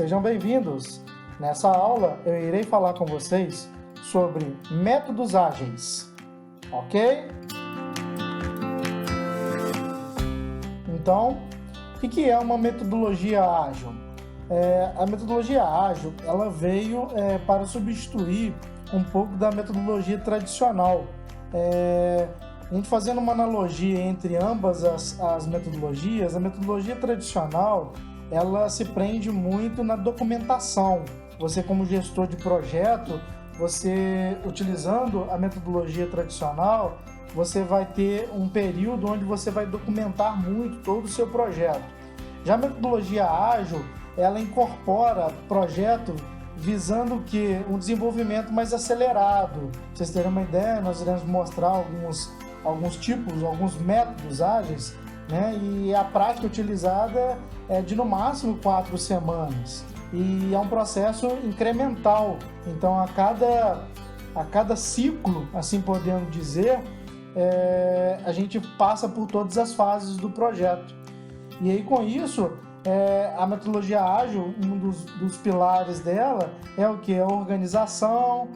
sejam bem-vindos. Nessa aula eu irei falar com vocês sobre métodos ágeis, ok? Então, o que é uma metodologia ágil? A metodologia ágil ela veio para substituir um pouco da metodologia tradicional. A gente fazendo uma analogia entre ambas as metodologias, a metodologia tradicional ela se prende muito na documentação. Você, como gestor de projeto, você utilizando a metodologia tradicional, você vai ter um período onde você vai documentar muito todo o seu projeto. Já a metodologia ágil, ela incorpora projeto visando o quê? Um desenvolvimento mais acelerado. Pra vocês terem uma ideia, nós iremos mostrar alguns tipos, alguns métodos ágeis, né? E a prática utilizada é de no máximo 4 semanas. E é um processo incremental. Então, a cada ciclo, assim podendo dizer, a gente passa por todas as fases do projeto. E aí, com isso, a metodologia ágil, um dos pilares dela é o que? É a organização,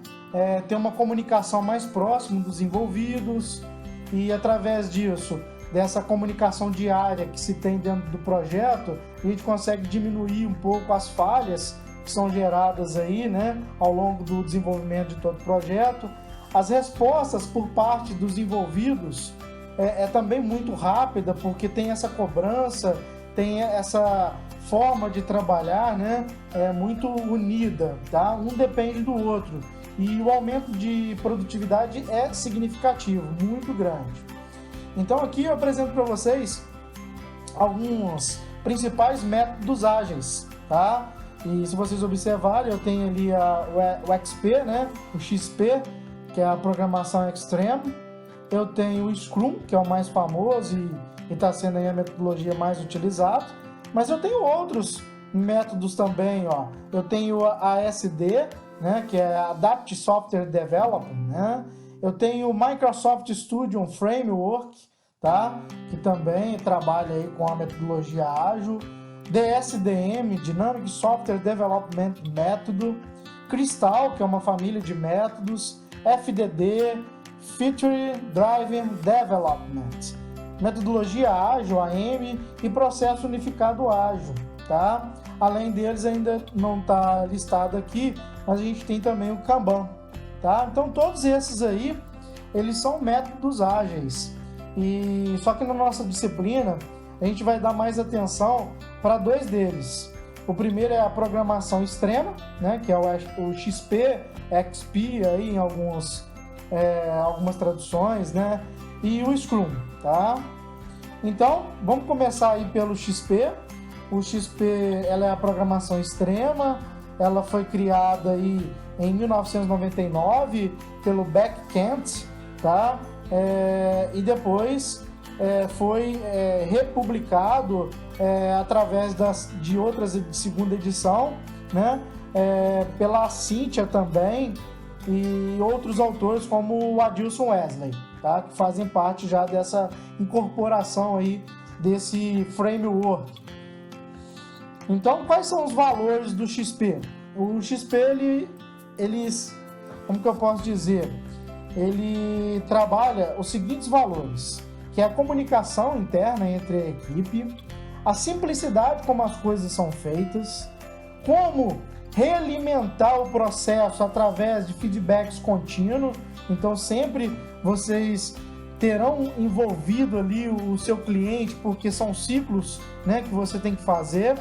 ter uma comunicação mais próxima dos envolvidos e, através disso, dessa comunicação diária que se tem dentro do projeto, a gente consegue diminuir um pouco as falhas que são geradas aí, né, ao longo do desenvolvimento de todo o projeto. As respostas por parte dos envolvidos é também muito rápida, porque tem essa cobrança, tem essa forma de trabalhar, né, muito unida, tá? Um depende do outro. E o aumento de produtividade é significativo, muito grande. Então aqui eu apresento para vocês alguns principais métodos ágeis, tá? E se vocês observarem, eu tenho ali o XP, né? O XP, que é a programação extreme. Eu tenho o Scrum, que é o mais famoso e está sendo aí a metodologia mais utilizada. Mas eu tenho outros métodos também, ó. Eu tenho a ASD, né? Que é Adaptive Software Development, né? Eu tenho o Microsoft Studio Framework, tá? Que também trabalha aí com a metodologia ágil. DSDM, Dynamic Software Development Método. Crystal, que é uma família de métodos. FDD, Feature Driven Development. Metodologia ágil, AM, e processo unificado ágil, tá? Além deles, ainda não está listado aqui, mas a gente tem também o Kanban, tá? Então, todos esses aí, eles são métodos ágeis. E só que na nossa disciplina, a gente vai dar mais atenção para 2 deles. O primeiro é a programação extrema, né? Que é o XP, XP aí em algumas traduções, né? E o Scrum, tá? Então, vamos começar aí pelo XP. O XP, ela é a programação extrema. Ela foi criada aí em 1999 pelo Beck Kent, tá? E depois foi republicado através de outras de segunda edição, né? Pela Cynthia também e outros autores como o Adilson Wesley, tá? Que fazem parte já dessa incorporação aí desse framework. Então, quais são os valores do XP? O XP, como que eu posso dizer? Ele trabalha os seguintes valores, que é a comunicação interna entre a equipe, a simplicidade como as coisas são feitas, como realimentar o processo através de feedbacks contínuos. Então, sempre vocês terão envolvido ali o seu cliente, porque são ciclos, né, que você tem que fazer,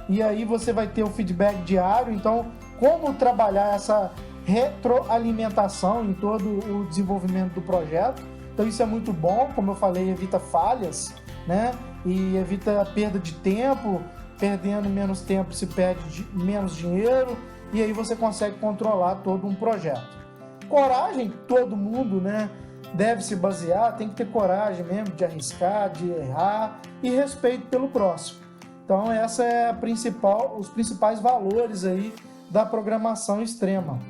e aí você vai ter o feedback diário. Então, como trabalhar essa retroalimentação em todo o desenvolvimento do projeto. Então, isso é muito bom, como eu falei, evita falhas, né, e evita a perda de tempo. Perdendo menos tempo se perde menos dinheiro, e aí você consegue controlar todo um projeto. Coragem, todo mundo, né, deve se basear, tem que ter coragem mesmo de arriscar, de errar, e respeito pelo próximo. Então, essa é os principais valores aí da programação extrema.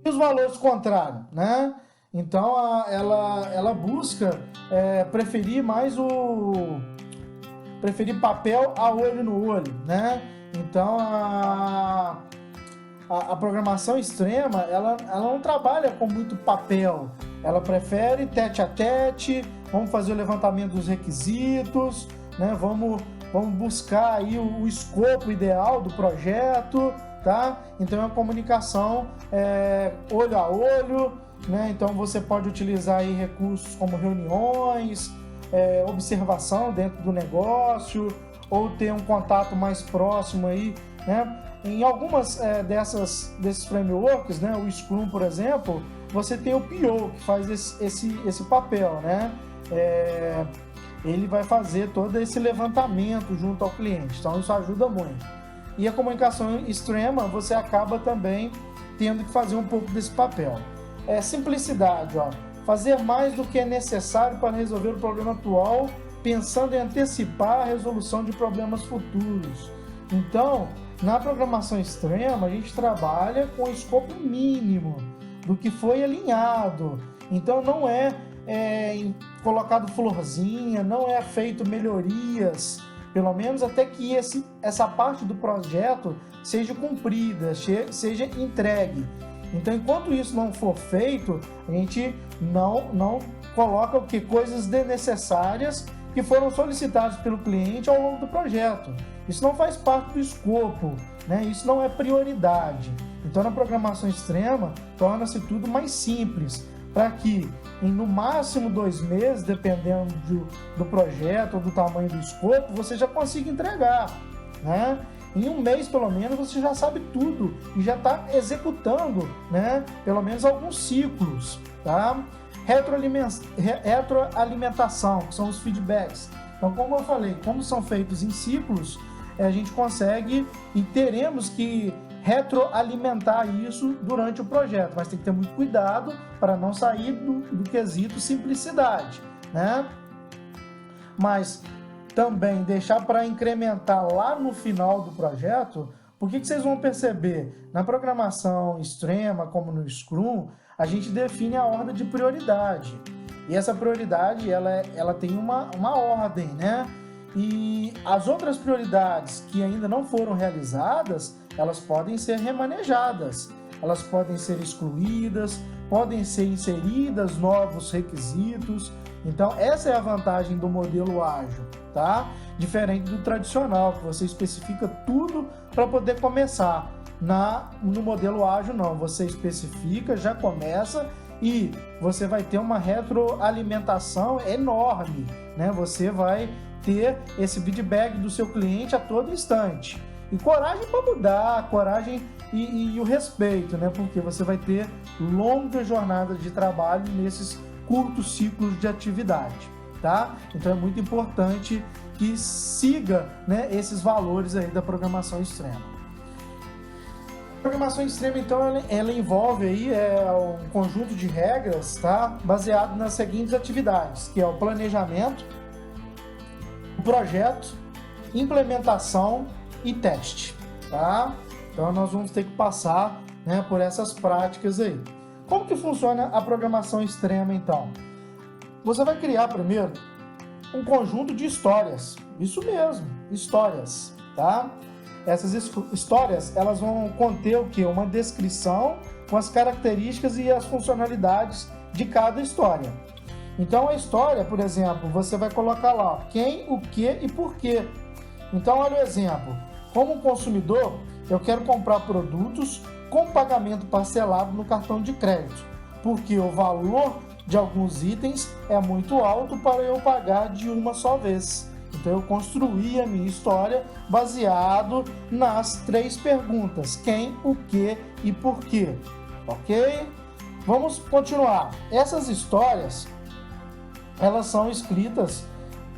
E os valores contrários, né? Então, ela busca preferir mais preferir papel a olho no olho, né? Então, a programação extrema, ela não trabalha com muito papel. Ela prefere tete a tete, vamos fazer o levantamento dos requisitos, né? Vamos buscar aí o escopo ideal do projeto, tá? Então, é uma comunicação olho a olho, né? Então, você pode utilizar aí recursos como reuniões, observação dentro do negócio, ou ter um contato mais próximo aí, né? Em algumas desses frameworks, né? O Scrum, por exemplo, você tem o PO, que faz esse papel, né? Ele vai fazer todo esse levantamento junto ao cliente, então isso ajuda muito. E a comunicação extrema, você acaba também tendo que fazer um pouco desse papel. Simplicidade, ó. Fazer mais do que é necessário para resolver o problema atual, pensando em antecipar a resolução de problemas futuros. Então, na programação extrema, a gente trabalha com o escopo mínimo do que foi alinhado. Então, não é colocado florzinha, não é feito melhorias, pelo menos até que essa parte do projeto seja cumprida, seja entregue. Então, enquanto isso não for feito, a gente não coloca coisas desnecessárias que foram solicitadas pelo cliente ao longo do projeto. Isso não faz parte do escopo, né? Isso não é prioridade. Então, na programação extrema, torna-se tudo mais simples, para que em no máximo 2 meses, dependendo do projeto ou do tamanho do escopo, você já consiga entregar, né? Em 1 mês, pelo menos, você já sabe tudo e já está executando, né? Pelo menos alguns ciclos, tá? Retroalimentação, que são os feedbacks. Então, como eu falei, como são feitos em ciclos, a gente consegue e teremos que retroalimentar isso durante o projeto, mas tem que ter muito cuidado para não sair do quesito simplicidade, né? Mas também deixar para incrementar lá no final do projeto, porque que vocês vão perceber, na programação extrema, como no Scrum, a gente define a ordem de prioridade. E essa prioridade, ela tem uma ordem, né? E as outras prioridades que ainda não foram realizadas, elas podem ser remanejadas, elas podem ser excluídas, podem ser inseridas novos requisitos. Então, essa é a vantagem do modelo ágil, tá? Diferente do tradicional, que você especifica tudo para poder começar. No modelo ágil, não. Você especifica, já começa e você vai ter uma retroalimentação enorme, né? Você vai ter esse feedback do seu cliente a todo instante. E coragem para mudar, coragem e o respeito, né? Porque você vai ter longas jornadas de trabalho nesses curtos ciclos de atividade, tá? Então é muito importante que siga, né, esses valores aí da programação extrema. A programação extrema, então, ela envolve aí um conjunto de regras, tá? Baseado nas seguintes atividades, que é o planejamento, o projeto, implementação e teste, tá? Então nós vamos ter que passar, né, por essas práticas aí. Como que funciona a programação extrema, então? Você vai criar primeiro um conjunto de histórias, isso mesmo, histórias, tá? Essas histórias, elas vão conter o quê? Uma descrição com as características e as funcionalidades de cada história. Então, a história, por exemplo, você vai colocar lá quem, o que e por quê. Então, olha o exemplo. Como consumidor, eu quero comprar produtos com pagamento parcelado no cartão de crédito, porque o valor de alguns itens é muito alto para eu pagar de uma só vez. Então, eu construí a minha história baseado nas 3 perguntas: quem, o que e por quê. Ok? Vamos continuar. Essas histórias, elas são escritas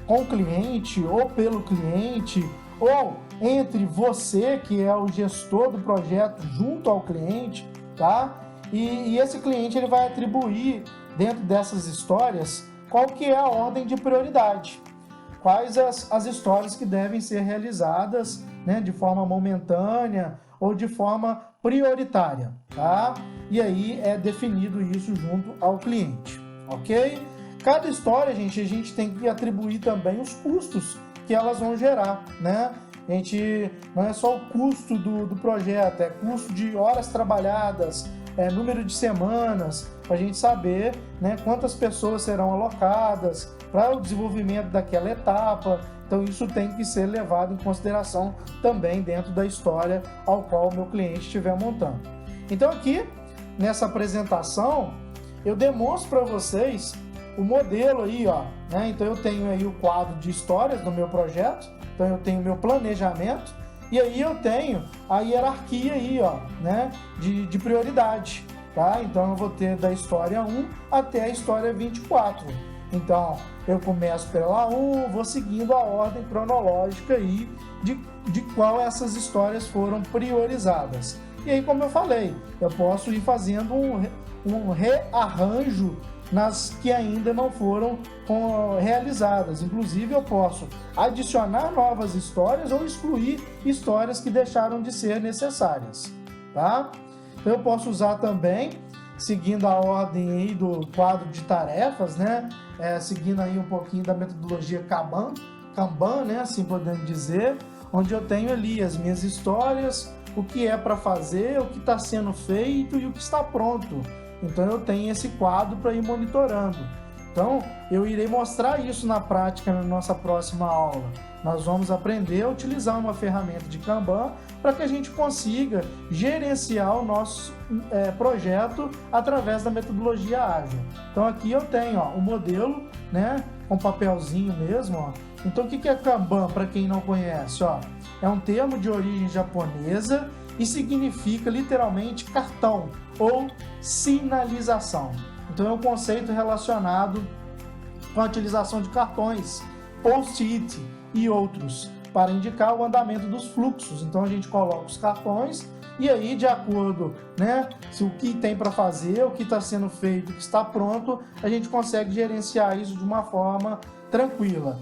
com o cliente ou pelo cliente ou entre você, que é o gestor do projeto, junto ao cliente, tá? E esse cliente, ele vai atribuir dentro dessas histórias qual que é a ordem de prioridade. Quais as histórias que devem ser realizadas, né, de forma momentânea ou de forma prioritária, tá? E aí é definido isso junto ao cliente, ok? Cada história, gente, a gente tem que atribuir também os custos que elas vão gerar, né? A gente não é só o custo do projeto, é custo de horas trabalhadas, número de semanas, para a gente saber, né, quantas pessoas serão alocadas para o desenvolvimento daquela etapa. Então isso tem que ser levado em consideração também dentro da história ao qual o meu cliente estiver montando. Então aqui, nessa apresentação, eu demonstro para vocês o modelo aí, ó, né? Então eu tenho aí o quadro de histórias do meu projeto, então eu tenho o meu planejamento, e aí eu tenho a hierarquia aí, ó, né, de prioridade, tá? Então eu vou ter da história 1 até a história 24. Então eu começo pela 1, vou seguindo a ordem cronológica aí de qual essas histórias foram priorizadas. E aí, como eu falei, eu posso ir fazendo um rearranjo nas que ainda não foram realizadas. Inclusive, eu posso adicionar novas histórias ou excluir histórias que deixaram de ser necessárias, tá? Então, eu posso usar também, seguindo a ordem aí do quadro de tarefas, né? Seguindo aí um pouquinho da metodologia Kanban, né? Assim podemos dizer, onde eu tenho ali as minhas histórias, o que é para fazer, o que está sendo feito e o que está pronto. Então eu tenho esse quadro para ir monitorando. Então eu irei mostrar isso na prática na nossa próxima aula. Nós vamos aprender a utilizar uma ferramenta de Kanban para que a gente consiga gerenciar o nosso projeto através da metodologia ágil. Então aqui eu tenho, ó, um modelo, né, com papelzinho mesmo, ó. Então o que é Kanban, para quem não conhece? Ó, é um termo de origem japonesa e significa literalmente cartão ou sinalização. Então é um conceito relacionado com a utilização de cartões, post-it e outros para indicar o andamento dos fluxos. Então a gente coloca os cartões e aí, de acordo, né, se o que tem para fazer, o que está sendo feito, o que está pronto, a gente consegue gerenciar isso de uma forma tranquila.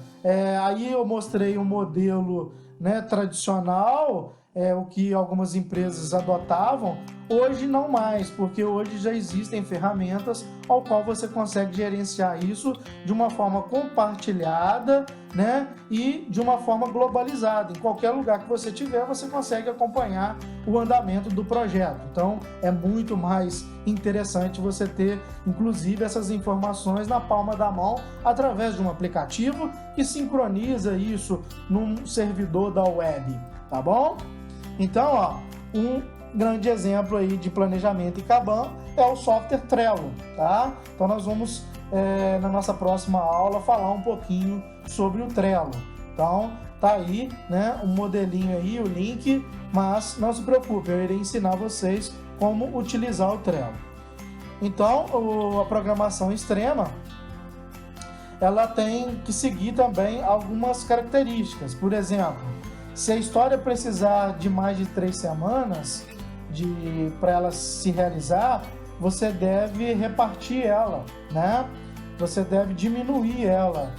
Aí eu mostrei um modelo, né, tradicional, o que algumas empresas adotavam. Hoje não mais, porque hoje já existem ferramentas ao qual você consegue gerenciar isso de uma forma compartilhada, né, e de uma forma globalizada. Em qualquer lugar que você tiver, você consegue acompanhar o andamento do projeto. Então é muito mais interessante você ter, inclusive, essas informações na palma da mão através de um aplicativo que sincroniza isso num servidor da web, tá bom? Então, ó, um grande exemplo aí de planejamento em Kanban é o software Trello, tá? Então nós vamos, na nossa próxima aula, falar um pouquinho sobre o Trello. Então, tá aí, né, um modelinho aí, o link, mas não se preocupe, eu irei ensinar vocês como utilizar o Trello. Então, a programação extrema, ela tem que seguir também algumas características. Por exemplo, se a história precisar de mais de 3 semanas para ela se realizar, você deve repartir ela, né? Você deve diminuir ela.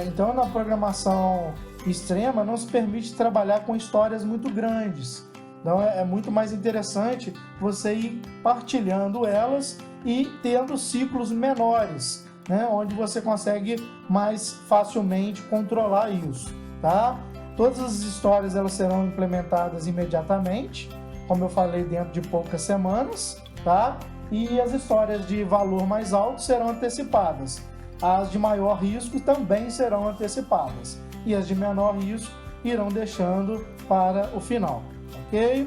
Então, na programação extrema, não se permite trabalhar com histórias muito grandes. Então, é muito mais interessante você ir partilhando elas e tendo ciclos menores, né? Onde você consegue mais facilmente controlar isso, tá? Todas as histórias elas serão implementadas imediatamente, como eu falei, dentro de poucas semanas, tá? E as histórias de valor mais alto serão antecipadas. As de maior risco também serão antecipadas. E as de menor risco irão deixando para o final, ok?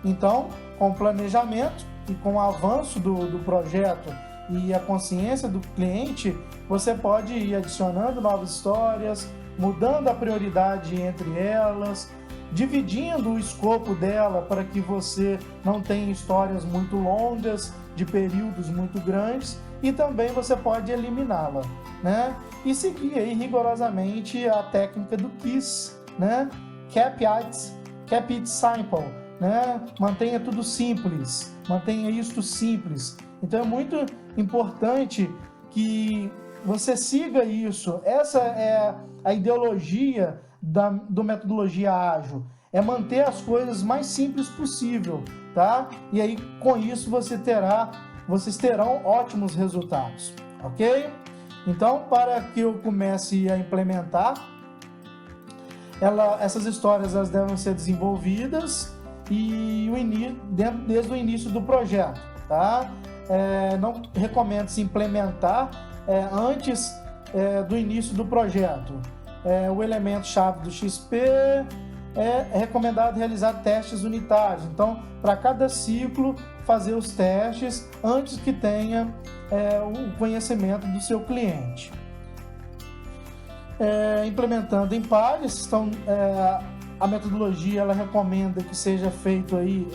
Então, com o planejamento e com o avanço do projeto e a consciência do cliente, você pode ir adicionando novas histórias, mudando a prioridade entre elas, dividindo o escopo dela para que você não tenha histórias muito longas, de períodos muito grandes, e também você pode eliminá-la, né? E seguir aí rigorosamente a técnica do KISS, né? Keep it simple, né? Mantenha tudo simples, mantenha isto simples. Então é muito importante que você siga isso. Essa é a ideologia do metodologia ágil, é manter as coisas mais simples possível, tá? E aí com isso vocês terão ótimos resultados, ok? Então, para que eu comece a implementar essas histórias elas devem ser desenvolvidas e desde o início do projeto, tá? Não recomenda-se implementar antes do início do projeto. O elemento-chave do XP é recomendado realizar testes unitários. Então, para cada ciclo, fazer os testes antes que tenha o conhecimento do seu cliente. Implementando em pares, então, a metodologia ela recomenda que seja feito aí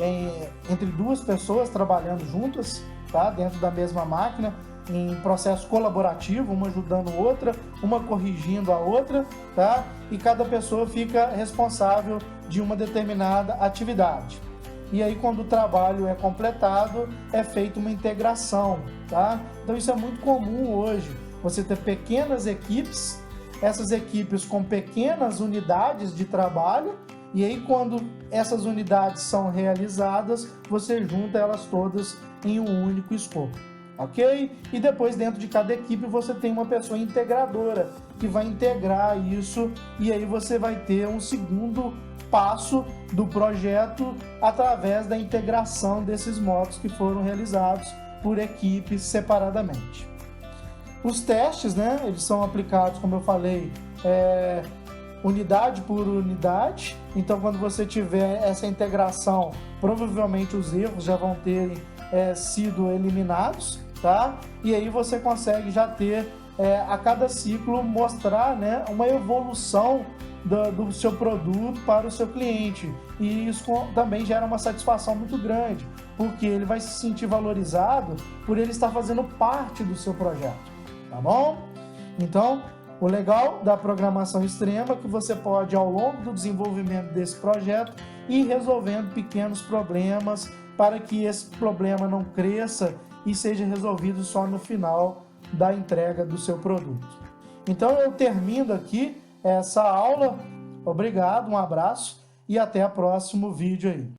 entre 2 pessoas trabalhando juntas, tá? Dentro da mesma máquina, em processo colaborativo, uma ajudando a outra, uma corrigindo a outra, tá? E cada pessoa fica responsável de uma determinada atividade. E aí, quando o trabalho é completado, é feita uma integração, tá? Então, isso é muito comum hoje, você ter pequenas equipes, essas equipes com pequenas unidades de trabalho, e aí quando essas unidades são realizadas, você junta elas todas em um único escopo, ok? E depois dentro de cada equipe você tem uma pessoa integradora que vai integrar isso, e aí você vai ter um segundo passo do projeto através da integração desses módulos que foram realizados por equipes separadamente. Os testes, né, eles são aplicados, como eu falei, unidade por unidade. Então, quando você tiver essa integração, provavelmente os erros já vão ter sido eliminados, tá? E aí você consegue já ter, a cada ciclo, mostrar, né, uma evolução do seu produto para o seu cliente. E isso também gera uma satisfação muito grande, porque ele vai se sentir valorizado por ele estar fazendo parte do seu projeto. Tá bom? Então, o legal da programação extrema é que você pode, ao longo do desenvolvimento desse projeto, ir resolvendo pequenos problemas para que esse problema não cresça e seja resolvido só no final da entrega do seu produto. Então, eu termino aqui essa aula. Obrigado, um abraço e até o próximo vídeo aí.